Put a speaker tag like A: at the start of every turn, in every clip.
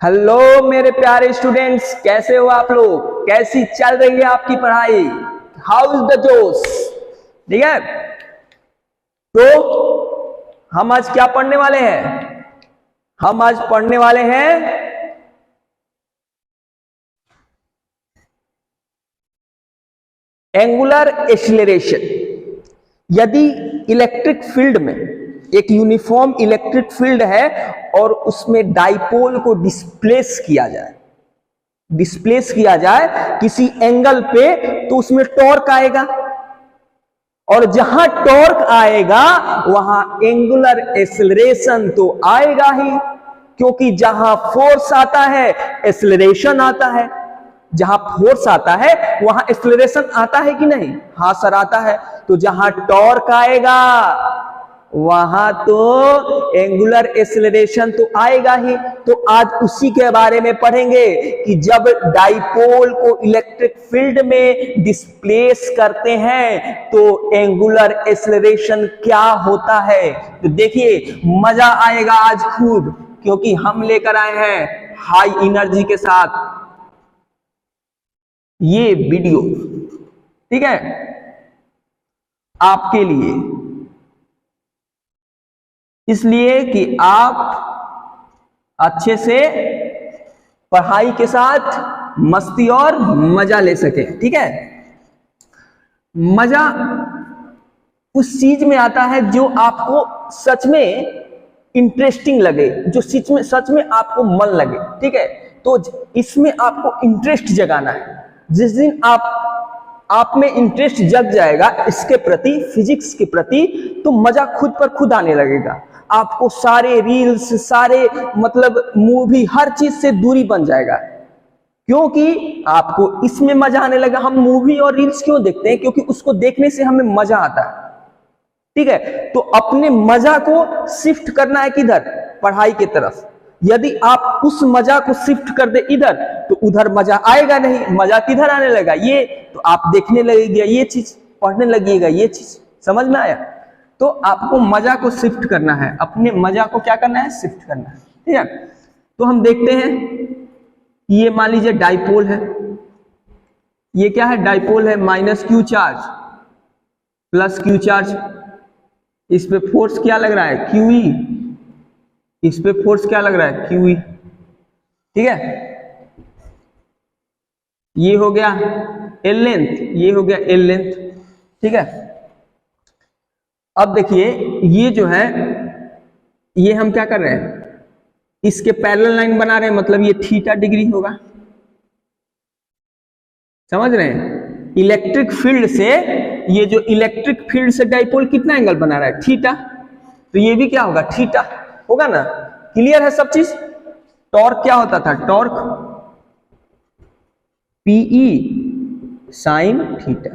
A: Hello मेरे प्यारे students, कैसे हो आप लोग? कैसी चल रही है आपकी पढ़ाई? हाउ इज द जोश? ठीक है, तो हम आज क्या पढ़ने वाले हैं? हम आज पढ़ने वाले हैं एंगुलर एक्सीलरेशन। यदि इलेक्ट्रिक फील्ड में एक यूनिफॉर्म इलेक्ट्रिक फील्ड है और उसमें डाइपोल को डिस्प्लेस किया जाए किसी एंगल पे, तो उसमें टॉर्क आएगा, और जहां टॉर्क आएगा वहां एंगुलर एक्सीलरेशन तो आएगा ही, क्योंकि जहां फोर्स आता है एक्सीलरेशन आता है। जहां फोर्स आता है वहां एक्सीलरेशन आता है कि नहीं? हाँ सर, आता है। तो जहां टॉर्क आएगा वहां तो एंगुलर एक्सीलरेशन तो आएगा ही। तो आज उसी के बारे में पढ़ेंगे कि जब डाइपोल को इलेक्ट्रिक फील्ड में डिस्प्लेस करते हैं तो एंगुलर एक्सीलरेशन क्या होता है। तो देखिए, मजा आएगा आज खूब, क्योंकि हम लेकर आए हैं हाई एनर्जी के साथ ये वीडियो, ठीक है, आपके लिए, इसलिए कि आप अच्छे से पढ़ाई के साथ मस्ती और मजा ले सके। ठीक है, मजा उस चीज में आता है जो आपको सच में इंटरेस्टिंग लगे, जो सच में आपको मन लगे। ठीक है, तो इसमें आपको इंटरेस्ट जगाना है। जिस दिन आप में इंटरेस्ट जग जाएगा इसके प्रति, फिजिक्स के प्रति, तो मजा खुद पर खुद आने लगेगा। आपको सारे रील्स, सारे मतलब मूवी, हर चीज से दूरी बन जाएगा, क्योंकि आपको इसमें मजा आने लगा। हम मूवी और रील्स क्यों देखते हैं? क्योंकि उसको देखने से हमें मजा आता है। ठीक है, तो अपने मजा को शिफ्ट करना है किधर? पढ़ाई की तरफ। यदि आप उस मजा को शिफ्ट कर दे इधर, तो उधर मजा आएगा नहीं। मजा किधर आने लगा? ये तो आप देखने लगेगा ये चीज, पढ़ने लगिएगा ये चीज। समझ में आया? तो आपको मजा को शिफ्ट करना है, अपने मजा को क्या करना है? शिफ्ट करना है। ठीक है, तो हम देखते हैं, ये मान लीजिए डाइपोल है। ये क्या है? डाइपोल है। Minus Q charge plus Q charge. इस पे फोर्स क्या लग रहा है? क्यूई। इस पे फोर्स क्या लग रहा है? क्यूई। ठीक है, ये हो गया एल लेंथ, ये हो गया एल लेंथ। ठीक है, अब देखिए, ये जो है, ये हम क्या कर रहे हैं? इसके पैरेलल लाइन बना रहे हैं, मतलब ये थीटा डिग्री होगा। समझ रहे हैं? इलेक्ट्रिक फील्ड से, ये जो इलेक्ट्रिक फील्ड से डाइपोल कितना एंगल बना रहा है? थीटा। तो ये भी क्या होगा? थीटा होगा ना। क्लियर है सब चीज? टॉर्क क्या होता था? Torque p E sine theta.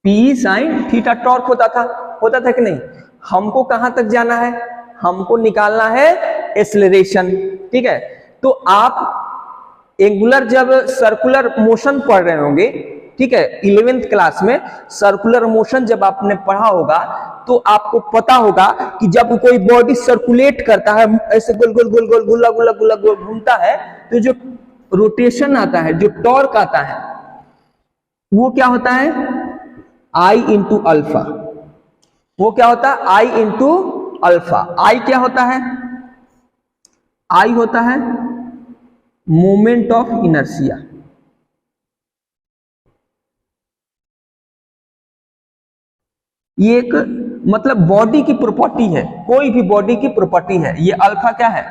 A: P E sine theta torque होता था कि नहीं? हमको कहां तक जाना है? हमको निकालना है एक्सीलरेशन। ठीक है, तो आप एंगुलर, जब सर्कुलर मोशन पढ़ रहे होंगे, ठीक है, 11th क्लास में सर्कुलर मोशन जब आपने पढ़ा होगा, तो आपको पता होगा कि जब कोई बॉडी सर्कुलेट करता है, ऐसे गोल गोल गोल गोल गुल्ला गुल्ला गुल्ला गोल घूमता है, तो जो रोटेशन आता है, जो टॉर्क आता है, वो क्या होता है? आई इंटू अल्फा। वो क्या होता है? आई इंटू अल्फा। आई क्या होता है? आई होता है मोमेंट ऑफ इनर्शिया। ये एक मतलब बॉडी की प्रॉपर्टी है, कोई भी बॉडी की प्रॉपर्टी है। ये अल्फा क्या है?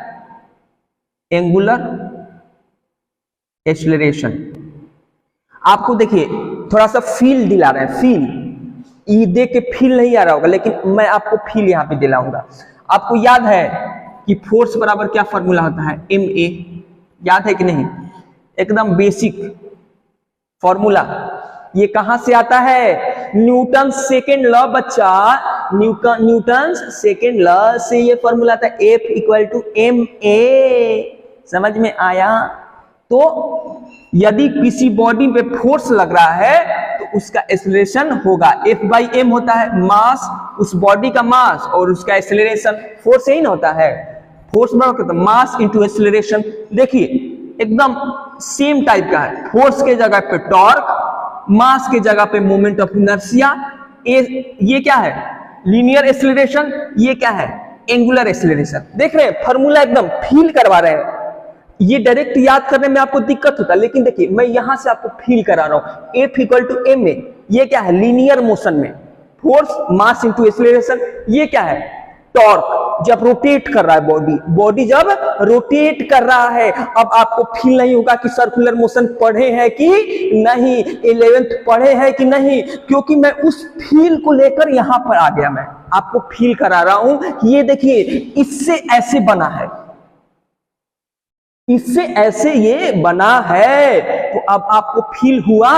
A: Angular acceleration. आपको देखिए, थोड़ा सा फील दिला रहे हैं, फील। ये देख के फील नहीं आ रहा होगा, लेकिन मैं आपको फील यहां पे दिलाऊंगा। आपको याद है कि फोर्स बराबर क्या फॉर्मूला होता है? ma। याद है कि नहीं? एकदम बेसिक फॉर्मूला। ये कहां से आता है? न्यूटन सेकेंड लॉ बच्चा। न्यूटन सेकेंड लॉ से ये फॉर्मूला था, F इक्वल टू ma। समझ में आया? तो यदि किसी बॉडी पे फोर्स लग रहा है तो उसका एक्सीलरेशन होगा, F बाई m होता है, मास, उस बॉडी का मास, और उसका एक्सीलरेशन फोर्स यही ना होता है। फोर्स बराबर मास इंटू एक्सीलरेशन। देखिए एकदम सेम टाइप का है, फोर्स के जगह पे टॉर्क, मास के जगह पे मोमेंट ऑफ इनर्शिया। ये क्या है लीनियर एक्सीलरेशन, ये क्या है एंगुलर एक्सीलरेशन। देख रहे हैं फॉर्मूला एकदम फील करवा रहे हैं। ये डायरेक्ट याद करने में आपको दिक्कत होता है, लेकिन देखिए मैं यहां से आपको फील करा रहा हूं। F इक्वल टू एम में ये क्या है लीनियर मोशन में फोर्स मास इंटू एक्सीलरेशन। ये क्या है टॉर्क जब रोटेट कर रहा है बॉडी जब रोटेट कर रहा है। अब आपको फील नहीं होगा कि सर्कुलर मोशन पढ़े हैं कि नहीं, 11th पढ़े हैं कि नहीं, क्योंकि मैं उस फील को लेकर यहां पर आ गया। मैं आपको फील करा रहा हूं कि ये देखिए इससे ऐसे बना है, इससे ऐसे ये बना है। तो अब आपको फील हुआ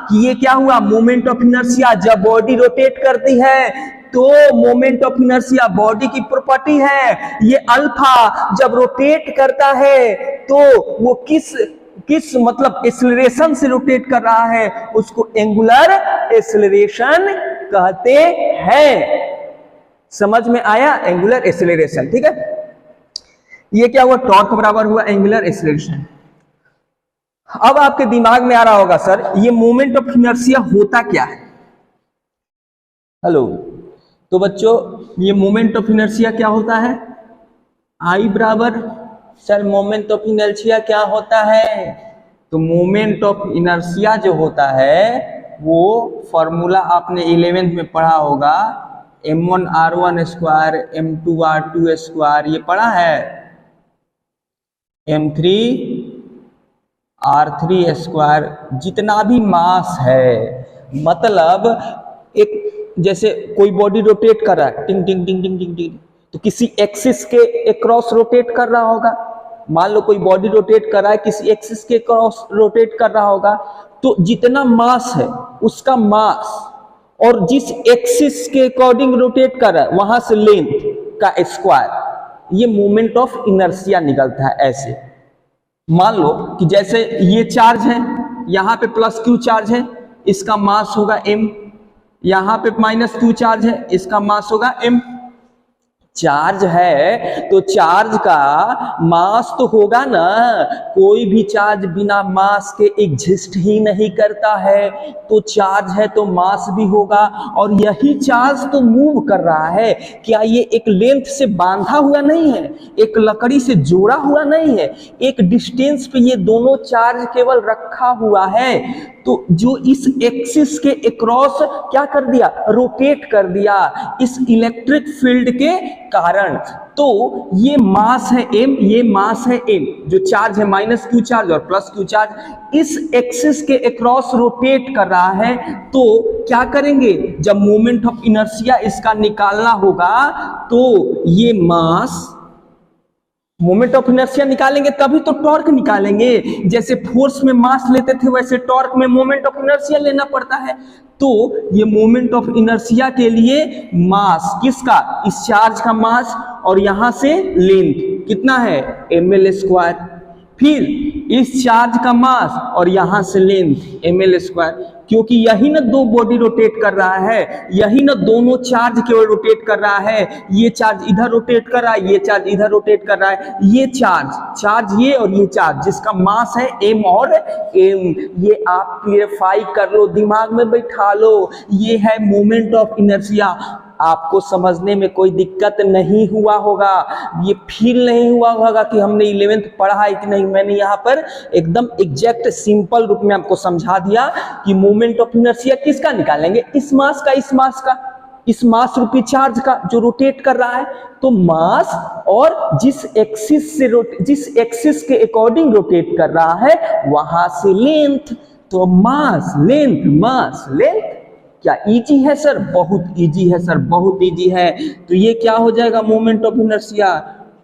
A: कि ये क्या हुआ मोमेंट ऑफ इनर्शिया। जब बॉडी रोटेट करती है तो मोमेंट ऑफ इनर्शिया बॉडी की प्रॉपर्टी है। ये अल्फा जब रोटेट करता है तो वो किस मतलब एक्सीलरेशन से रोटेट कर रहा है, उसको एंगुलर एक्सीलरेशन कहते हैं। समझ में आया एंगुलर एक्सीलरेशन, ठीक है। ये क्या हुआ टॉर्क बराबर हुआ एंगुलर एक्सीलरेशन। अब आपके दिमाग में आ रहा होगा सर ये मोमेंट ऑफ इनर्शिया होता क्या है। हेलो, तो बच्चों ये मोमेंट ऑफ इनर्शिया क्या होता है, आई बराबर सर मोमेंट ऑफ इनर्शिया क्या होता है। तो मोमेंट ऑफ इनर्शिया जो होता है वो फॉर्मूला आपने 11th में पढ़ा होगा, m1r1 स्क्वायर m2r2 स्क्वायर, ये पढ़ा है m3 r3 स्क्वायर। जितना भी मास है, मतलब एक जैसे कोई बॉडी रोटेट कर रहा है टिंग टिंग टिंग टिंग टिंग टिंग, तो किसी एक्सिस के अक्रॉस रोटेट कर रहा होगा। मान लो कोई बॉडी रोटेट कर रहा है किसी एक्सिस के अक्रॉस रोटेट कर रहा होगा, तो जितना मास है उसका मास और जिस एक्सिस के अकॉर्डिंग रोटेट कर रहा है वहां से लेंथ का स्क्वायर, ये मोमेंट ऑफ इनर्शिया निकलता है। ऐसे मान लो कि जैसे ये चार्ज है, यहां पे प्लस क्यू चार्ज है, इसका मास होगा m, यहां पे माइनस क्यू चार्ज है, इसका मास होगा m। चार्ज है तो चार्ज का मास तो होगा ना, कोई भी चार्ज बिना मास के एग्जिस्ट ही नहीं करता है। तो चार्ज है तो मास भी होगा, और यही चार्ज तो मूव कर रहा है। क्या ये एक लेंथ से बांधा हुआ नहीं है, एक लकड़ी से जोड़ा हुआ नहीं है, एक डिस्टेंस पे ये दोनों चार्ज केवल रखा हुआ है। तो जो इस एक्सिस के अक्रॉस क्या कर दिया, रोटेट कर दिया इस इलेक्ट्रिक फील्ड के कारण। तो ये मास है m, ये मास है m, जो चार्ज है माइनस क्यू चार्ज और प्लस क्यू चार्ज इस एक्सिस के अक्रॉस रोटेट कर रहा है। तो क्या करेंगे, जब मोमेंट ऑफ इनर्शिया इसका निकालना होगा तो ये मास मोमेंट ऑफ इनर्शिया निकालेंगे तभी तो टॉर्क निकालेंगे। जैसे फोर्स में मास लेते थे वैसे टॉर्क में मोमेंट ऑफ इनर्शिया लेना पड़ता है। तो ये मोमेंट ऑफ इनर्शिया के लिए मास किसका, इस चार्ज का मास, और यहां से लेंथ कितना है ml स्क्वायर, फिर इस चार्ज का मास और यहां से लेंथ ml स्क्वायर। क्योंकि यही ना दो बॉडी रोटेट कर रहा है, यही ना दोनों चार्ज केवल रोटेट कर रहा है। ये चार्ज इधर रोटेट कर रहा है, ये चार्ज इधर रोटेट कर रहा है। ये चार्ज ये और ये चार्ज जिसका मास है m और m, ये आप क्लियरफाई कर लो, दिमाग में बैठा लो। ये है मोमेंट ऑफ इनर्शिया। आपको समझने में कोई दिक्कत नहीं हुआ होगा, ये फील नहीं हुआ होगा कि हमने 11th पढ़ा है कि नहीं। मैंने यहाँ पर एकदम एग्जैक्ट सिंपल रूप में आपको समझा दिया कि मोमेंट ऑफ इनर्शिया किसका निकालेंगे, इस मास रूपी चार्ज का जो रोटेट कर रहा है। तो मास और जिस एक्सिस के अकॉर्डिंग रोटेट कर रहा है वहां से लेंथ। तो मास लेंथ क्या इजी है सर, बहुत इजी है सर, बहुत इजी है। तो ये क्या हो जाएगा moment of inertia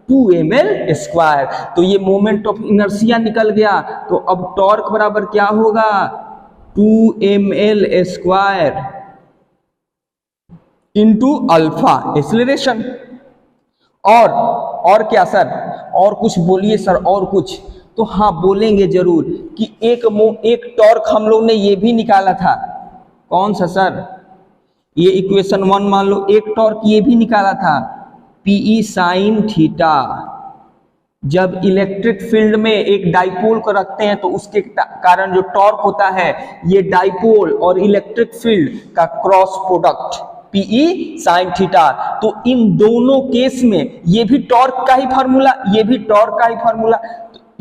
A: 2ml square. तो ये मोमेंट ऑफ इनर्शिया निकल गया। तो अब टॉर्क बराबर क्या होगा 2ml square into alpha acceleration. और क्या सर, और कुछ बोलिए सर, और कुछ। तो हाँ बोलेंगे जरूर कि एक टॉर्क हम लोग ने ये भी निकाला था। कौन सा सर, ये इक्वेशन 1 मान लो। एक टॉर्क ये भी निकाला था PE साइन थीटा, जब इलेक्ट्रिक फील्ड में एक डाइपोल को रखते हैं तो उसके कारण जो टॉर्क होता है, ये डाइपोल और इलेक्ट्रिक फील्ड का cross product p E sine theta. तो इन दोनों केस में ये भी टॉर्क का ही फार्मूला, ये भी टॉर्क का ही फार्मूला,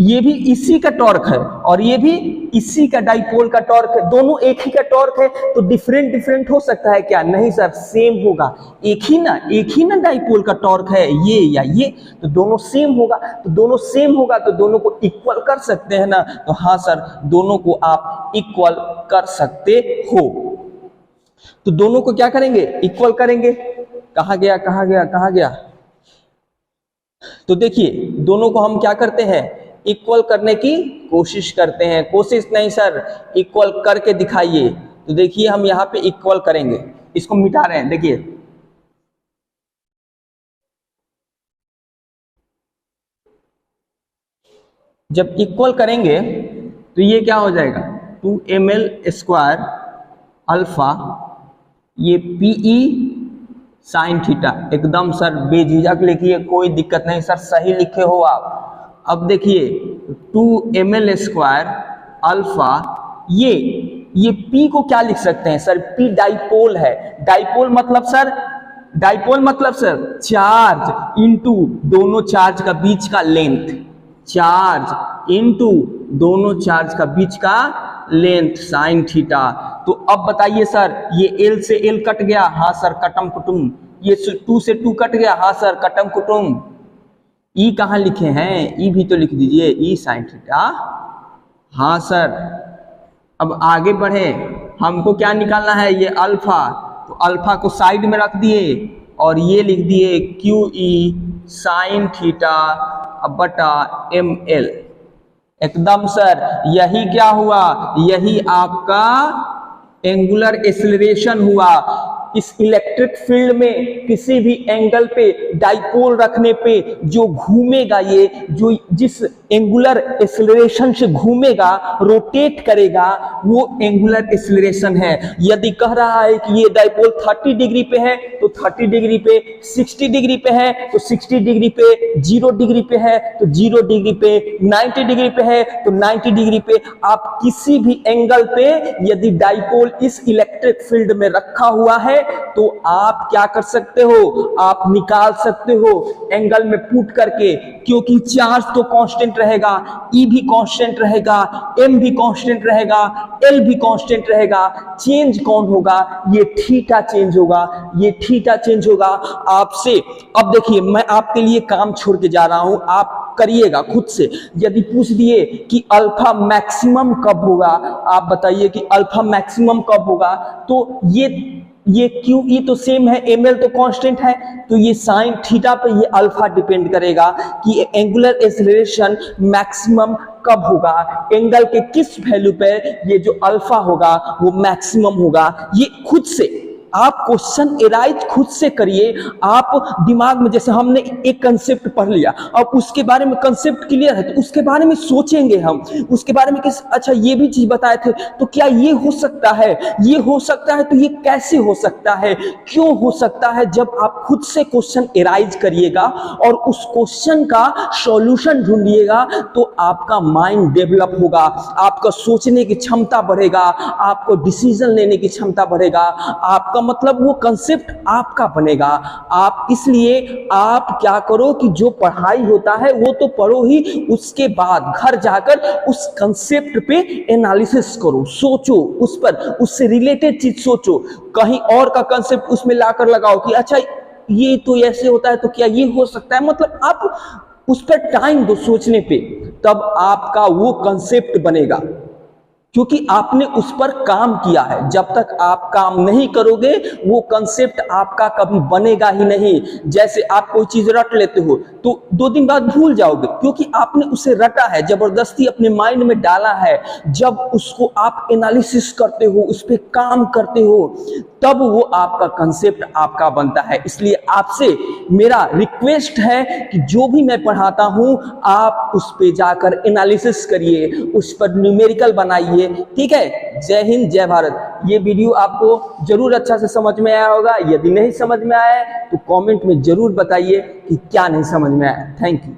A: ये भी इसी का टॉर्क है और ये भी इसी का डाइपोल का टॉर्क है, दोनों एक ही का टॉर्क है। तो डिफरेंट डिफरेंट हो सकता है क्या? नहीं सर, सेम होगा। एक ही ना डाइपोल का टॉर्क है, ये या ये, तो दोनों सेम होगा। तो दोनों सेम होगा तो दोनों को इक्वल कर सकते हैं ना? तो हाँ सर, दोनों को आप इक्वल कर सकते हो। तो दोनों को क्या करेंगे? इक्वल करेंगे। कहा गया? तो देखिए, दोनों को हम क्या करते हैं? इक्वल करने की कोशिश करते हैं। कोशिश नहीं सर, इक्वल करके दिखाइए। तो देखिए, हम यहां पे इक्वल करेंगे, इसको मिटा रहे हैं। देखिए, जब इक्वल करेंगे तो ये क्या हो जाएगा? 2ml² अल्फा, ये पीई साइन थीटा। एकदम सर बेझिझक लिखिए, कोई दिक्कत नहीं सर, सही लिखे हो आप। अब देखिए, 2ml² अल्फा, ये P को क्या लिख सकते हैं सर? P डाइपोल है। डाइपोल मतलब सर चार्ज इनटू दोनों चार्ज का बीच का लेंथ, चार्ज इनटू दोनों चार्ज का बीच का लेंथ साइन थीटा। तो अब बताइए सर, ये L से L कट गया? हाँ सर, कटम कुटुम। ये 2 से 2 कट गया? हाँ सर, कटम कुटुम। ई कहाँ लिखे हैं? ई भी तो लिख दीजिए, ई साइन थीटा। हाँ सर, अब आगे बढ़े, हमको क्या निकालना है? ये अल्फा। तो अल्फा को साइड में रख दिए और ये लिख दिए QE साइन थीटा बटा ML। एकदम सर, यही क्या हुआ? यही आपका एंगुलर एक्सीलरेशन हुआ। इस इलेक्ट्रिक फील्ड में किसी भी एंगल पे डाइपोल रखने पे जो घूमेगा, ये जो जिस एंगुलर एक्सीलरेशन से घूमेगा, रोटेट करेगा, वो एंगुलर एक्सीलरेशन है। यदि कह रहा है कि ये डाइपोल 30 डिग्री पे है तो 30 डिग्री पे, 60 डिग्री पे है तो 60 डिग्री पे, 0 डिग्री पे है तो 0 डिग्री पे, 90 डिग्री पे है तो 90 डिग्री पे, आप किसी भी एंगल पे यदि डाइपोल इस इलेक्ट्रिक फील्ड में रखा हुआ है तो आप क्या कर सकते हो? आप निकाल सकते हो एंगल में पुट करके, क्योंकि चार्ज तो कांस्टेंट रहेगा, E भी कांस्टेंट रहेगा, M भी कांस्टेंट रहेगा, L भी कांस्टेंट रहेगा। चेंज कौन होगा? ये थीटा चेंज होगा, ये थीटा चेंज होगा आपसे। अब देखिए, मैं आपके लिए काम छोड़ के जा रहा हूं, आप करिएगा खुद से। यदि पूछ दिए कि अल्फा मैक्सिमम कब होगा, आप बताइए कि अल्फा मैक्सिमम कब होगा, तो ये QE तो सेम है, ML तो कांस्टेंट है, तो ये साइन थीटा पे ये अल्फा डिपेंड करेगा कि एंगुलर एक्सीलरेशन मैक्सिमम कब होगा, एंगल के किस वैल्यू पे ये जो अल्फा होगा वो मैक्सिमम होगा। ये खुद से आप क्वेश्चन एराइज खुद से करिए। आप दिमाग में, जैसे हमने एक कंसेप्ट पढ़ लिया, अब उसके बारे में कंसेप्ट क्लियर है तो उसके बारे में सोचेंगे हम, उसके बारे में किस, अच्छा ये भी चीज बताए थे तो क्या ये हो सकता है, ये हो सकता है, तो ये कैसे हो सकता है, क्यों हो सकता है। जब आप खुद से क्वेश्चन एराइज करिएगा और उस क्वेश्चन का सॉल्यूशन ढूंढिएगा तो आपका माइंड डेवलप होगा, आपका सोचने की क्षमता बढ़ेगा, आपको डिसीजन लेने की क्षमता बढ़ेगा, आपका मतलब वो कंसेप्ट आपका बनेगा। आप इसलिए आप क्या करो कि जो पढ़ाई होता है वो तो पढ़ो ही, उसके बाद घर जाकर उस कंसेप्ट पे एनालिसिस करो, सोचो उस पर, उससे रिलेटेड चीज सोचो, कहीं और का कंसेप्ट उसमें लाकर लगाओ कि अच्छा ये तो ऐसे होता है तो क्या ये हो सकता है। मतलब आप उस पर टाइम दो सोचने पे, तब आपका वो कंसेप्ट बनेगा, क्योंकि आपने उस पर काम किया है। जब तक आप काम नहीं करोगे वो कंसेप्ट आपका कभी बनेगा ही नहीं। जैसे आप कोई चीज रट लेते हो तो 2 दिन बाद भूल जाओगे, क्योंकि आपने उसे रटा है, जबरदस्ती अपने माइंड में डाला है। जब उसको आप एनालिसिस करते हो, उस पर काम करते हो, तब वो आपका कंसेप्ट आपका बनता है। इसलिए आपसे मेरा रिक्वेस्ट है कि जो भी मैं पढ़ाता हूं आप उस पे जाकर एनालिसिस करिए, उस पर न्यूमेरिकल बनाइए। ठीक है। जय हिंद, जय भारत। ये वीडियो आपको जरूर अच्छा से समझ में आया होगा। यदि नहीं समझ में आया तो कमेंट में जरूर बताइए कि क्या नहीं समझ में आया। Thank you.